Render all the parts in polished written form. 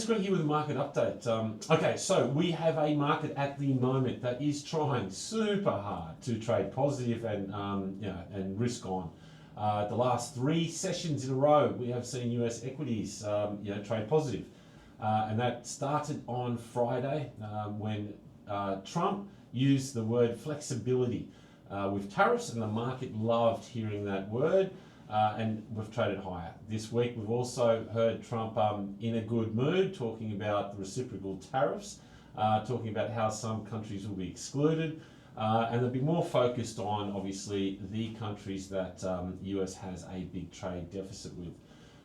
Just quick here with a market update. Okay, so we have a market at the moment that is trying super hard to trade positive and and risk on. The last 3 sessions in a row, we have seen US equities trade positive, and that started on Friday when Trump used the word flexibility with tariffs, and the market loved hearing that word. And we've traded higher. This week we've also heard Trump in a good mood, talking about the reciprocal tariffs, talking about how some countries will be excluded, and they'll be more focused on, obviously, the countries that the US has a big trade deficit with.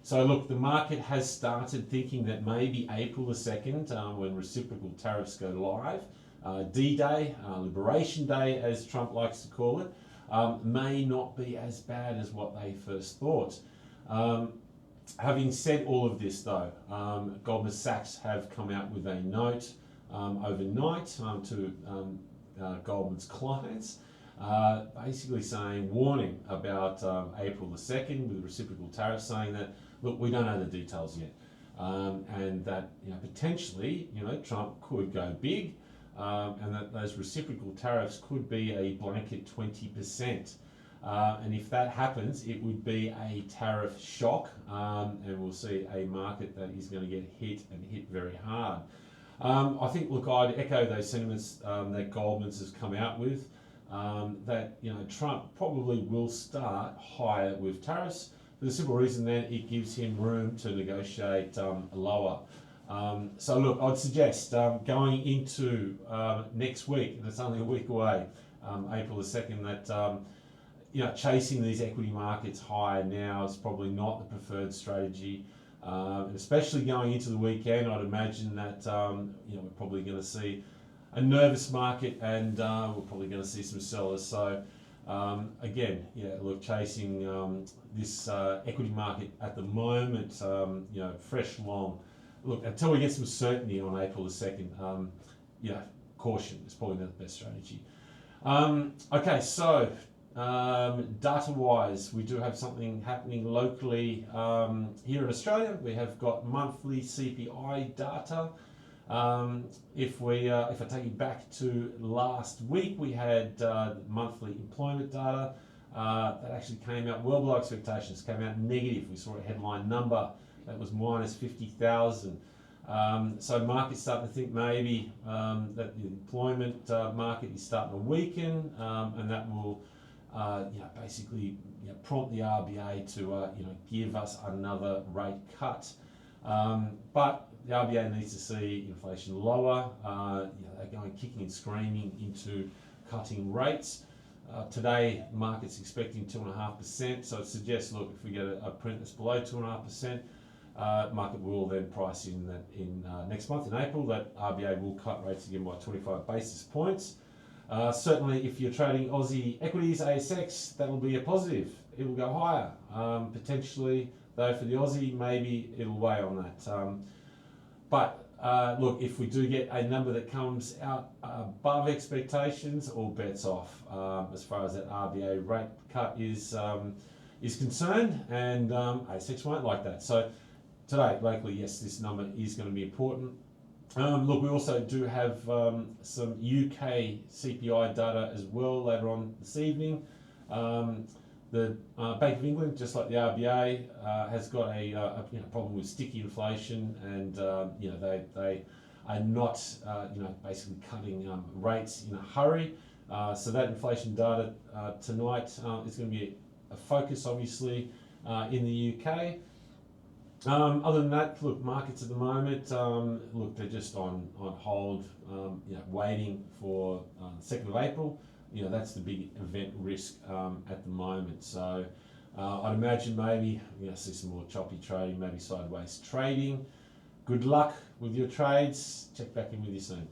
So look, the market has started thinking that maybe April the 2nd, when reciprocal tariffs go live, D-Day, Liberation Day as Trump likes to call it, may not be as bad as what they first thought. Having said all of this though, Goldman Sachs have come out with a note overnight to Goldman's clients, basically saying, warning about April the 2nd with reciprocal tariffs, saying that, look, we don't know the details yet, and that potentially Trump could go big. And that those reciprocal tariffs could be a blanket 20%. And if that happens, it would be a tariff shock, and we'll see a market that is going to get hit and hit very hard. I think, look, I'd echo those sentiments that Goldman's has come out with, that Trump probably will start higher with tariffs, for the simple reason that it gives him room to negotiate lower. So look, I'd suggest going into next week, and it's only a week away, April the 2nd, that chasing these equity markets higher now is probably not the preferred strategy, especially going into the weekend. I'd imagine that we're probably going to see a nervous market, and we're probably going to see some sellers. So again, look, chasing this equity market at the moment, fresh long. Look, until we get some certainty on April the 2nd, caution is probably not the best strategy. Okay, so data-wise, we do have something happening locally here in Australia. We have got monthly CPI data. If I take you back to last week, we had monthly employment data that actually came out well below expectations, came out negative. We saw a headline number that was minus 50,000. So markets starting to think maybe that the employment market is starting to weaken, and that will basically prompt the RBA to give us another rate cut. But the RBA needs to see inflation lower. They're going kicking and screaming into cutting rates. Today, the market's expecting 2.5%, so it suggests, look, if we get a print that's below 2.5%, market will then price in that in next month in April that RBA will cut rates again by 25 basis points. Certainly, if you're trading Aussie equities, ASX, that will be a positive. It will go higher. Potentially, though, for the Aussie, maybe it'll weigh on that. But look, if we do get a number that comes out above expectations, all bets off as far as that RBA rate cut is concerned, and ASX won't like that. So today, locally, yes, this number is going to be important. Look, we also do have some UK CPI data as well later on this evening. The Bank of England, just like the RBA, has got a problem with sticky inflation, and they are not basically cutting rates in a hurry. So that inflation data tonight is going to be a focus, obviously, in the UK. Other than that, look, markets at the moment, look, they're just on hold, waiting for the 2nd of April. That's the big event risk at the moment. So I'd imagine maybe see some more choppy trading, maybe sideways trading. Good luck with your trades. Check back in with you soon.